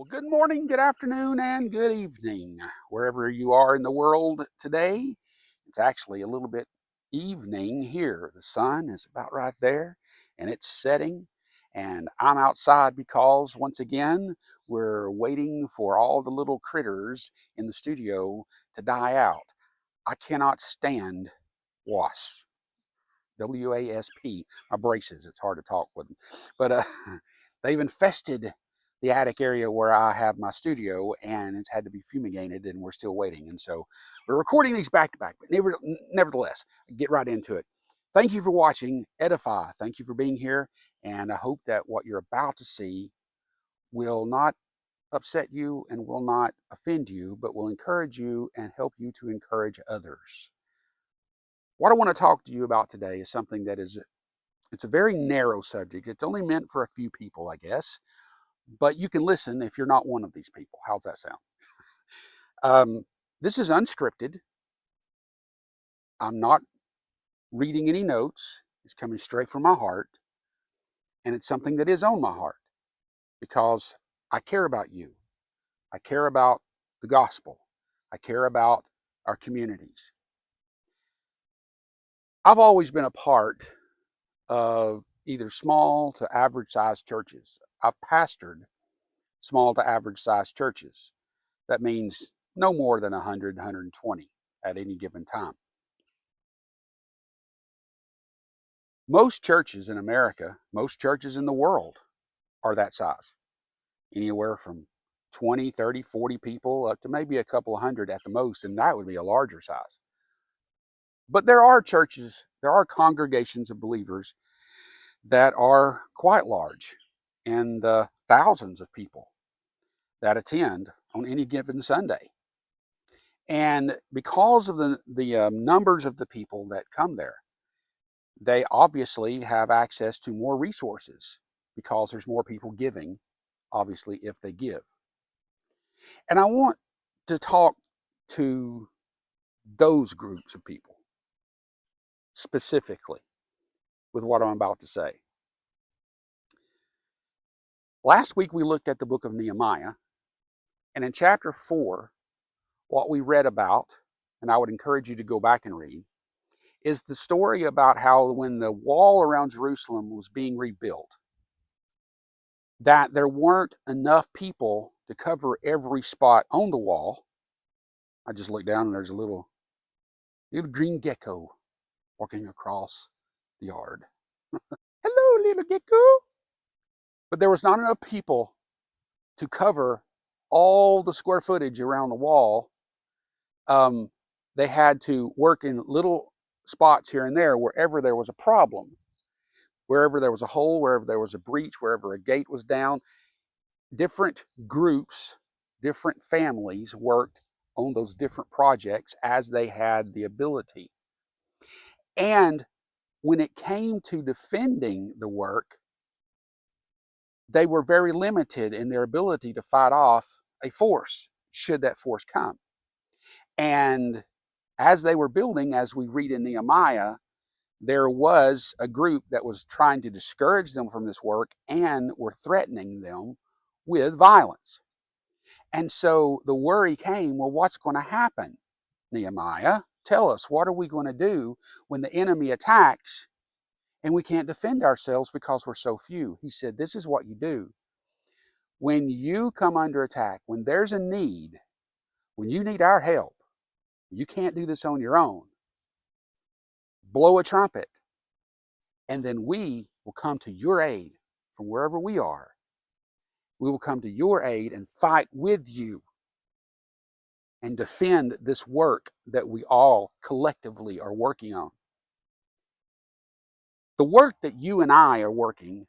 Well, good morning, good afternoon, and good evening, wherever you are in the world today. It's actually a little bit evening here. The sun is about right there and it's setting. And I'm outside because, once again, we're waiting for all the little critters in the studio to die out. I cannot stand wasps. WASP, my braces. It's hard to talk with them. But they've infested the attic area where I have my studio, and it's had to be fumigated, and we're still waiting. And so we're recording these back to back, but nevertheless, get right into it. Thank you for watching. Edify. Thank you for being here. And I hope that what you're about to see will not upset you and will not offend you, but will encourage you and help you to encourage others. What I want to talk to you about today is something that it's a very narrow subject. It's only meant for a few people, I guess, but you can listen if you're not one of these people. How's that sound? This is unscripted. I'm not reading any notes. It's coming straight from my heart, and it's something that is on my heart because I care about you. I care about the gospel. I care about our communities. I've always been a part of either small to average sized churches. I've pastored small to average sized churches. That means no more than 100, 120 at any given time. Most churches in America, most churches in the world are that size. Anywhere from 20, 30, 40 people up to maybe a couple of hundred at the most, and that would be a larger size. But there are churches, there are congregations of believers that are quite large, and thousands of people that attend on any given Sunday. And because of the numbers of the people that come there, they obviously have access to more resources because there's more people giving, obviously, if they give. And I want to talk to those groups of people specifically with what I'm about to say. Last week we looked at the book of Nehemiah, and in chapter 4, what we read about, and I would encourage you to go back and read, is the story about how when the wall around Jerusalem was being rebuilt, that there weren't enough people to cover every spot on the wall. I just looked down and there's a little green gecko walking across the yard. Hello, little gecko. But there was not enough people to cover all the square footage around the wall. They had to work in little spots here and there wherever there was a problem, wherever there was a hole, wherever there was a breach, wherever a gate was down. Different groups, different families worked on those different projects as they had the ability. And when it came to defending the work, they were very limited in their ability to fight off a force, should that force come. And as they were building, as we read in Nehemiah, there was a group that was trying to discourage them from this work and were threatening them with violence. And so the worry came, well, what's going to happen, Nehemiah? Tell us, what are we going to do when the enemy attacks and we can't defend ourselves because we're so few? He said, this is what you do. When you come under attack, when there's a need, when you need our help, you can't do this on your own. Blow a trumpet, and then we will come to your aid from wherever we are. We will come to your aid and fight with you and defend this work that we all collectively are working on. The work that you and I are working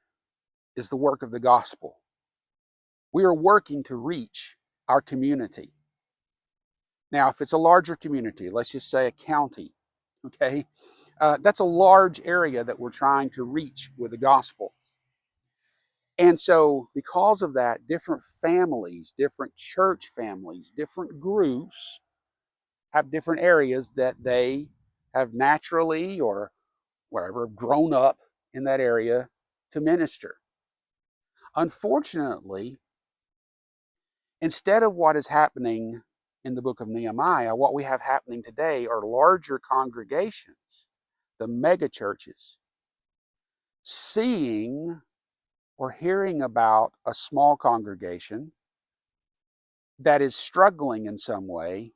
is the work of the gospel. We are working to reach our community. Now, if it's a larger community, let's just say a county, okay, that's a large area that we're trying to reach with the gospel. And so because of that, different families, different church families, different groups have different areas that they have naturally or whatever have grown up in that area to minister. Unfortunately, Instead of what is happening in the book of Nehemiah, what we have happening today are larger congregations, the mega churches, seeing or hearing about a small congregation that is struggling in some way,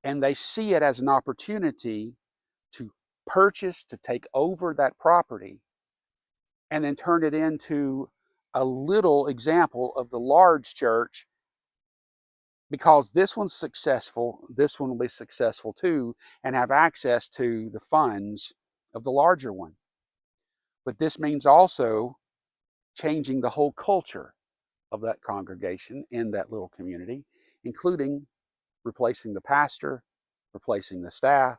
and they see it as an opportunity to purchase, to take over that property, and then turn it into a little example of the large church. Because this one's successful, this one will be successful too, and have access to the funds of the larger one. But this means also changing the whole culture of that congregation in that little community, including replacing the pastor, replacing the staff,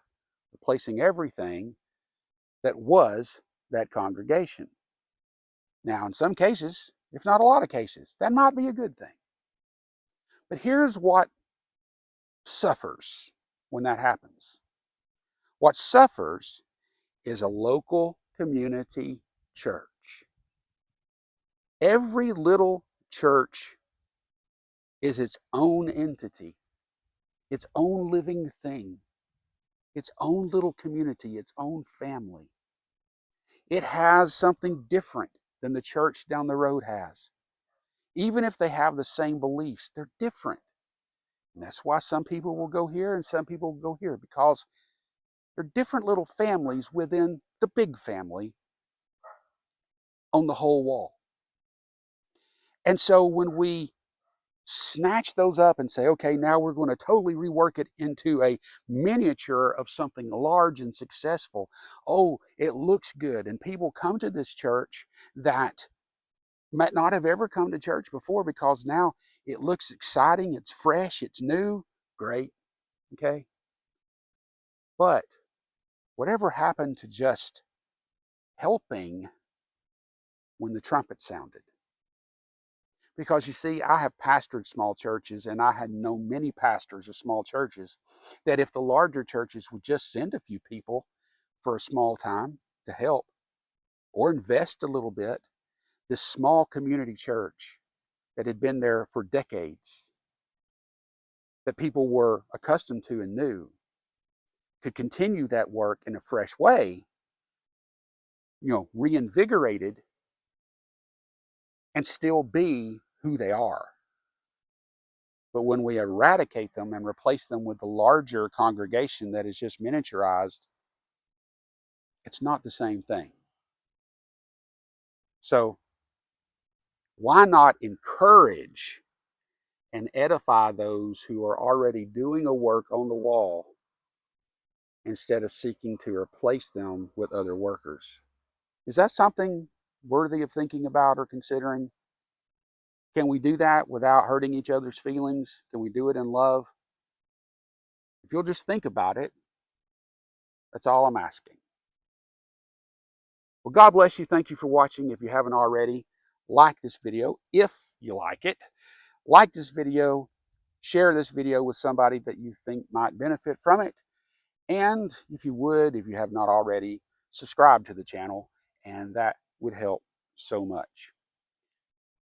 replacing everything that was that congregation. Now, in some cases, if not a lot of cases, that might be a good thing. But here's what suffers when that happens. What suffers is a local community church. Every little church is its own entity, its own living thing, its own little community, its own family. It has something different than the church down the road has. Even if they have the same beliefs, they're different. And that's why some people will go here and some people will go here, because they're different little families within the big family on the whole wall. And so when we snatch those up and say, okay, now we're going to totally rework it into a miniature of something large and successful. Oh, it looks good. And people come to this church that might not have ever come to church before because now it looks exciting, it's fresh, it's new. Great. Okay. But whatever happened to just helping when the trumpet sounded? Because you see, I have pastored small churches, and I had known many pastors of small churches that if the larger churches would just send a few people for a small time to help or invest a little bit, this small community church that had been there for decades, that people were accustomed to and knew, could continue that work in a fresh way, reinvigorated, and still be who they are. But when we eradicate them and replace them with the larger congregation that is just miniaturized, it's not the same thing. So why not encourage and edify those who are already doing a work on the wall instead of seeking to replace them with other workers? Is that something worthy of thinking about or considering? Can we do that without hurting each other's feelings? Can we do it in love? If you'll just think about it, that's all I'm asking. Well, God bless you. Thank you for watching. If you haven't already, like this video if you like it. Like this video, share this video with somebody that you think might benefit from it. And if you would, if you have not already, subscribe to the channel, and that would help so much.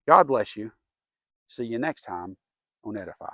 God bless you. See you next time on Edify.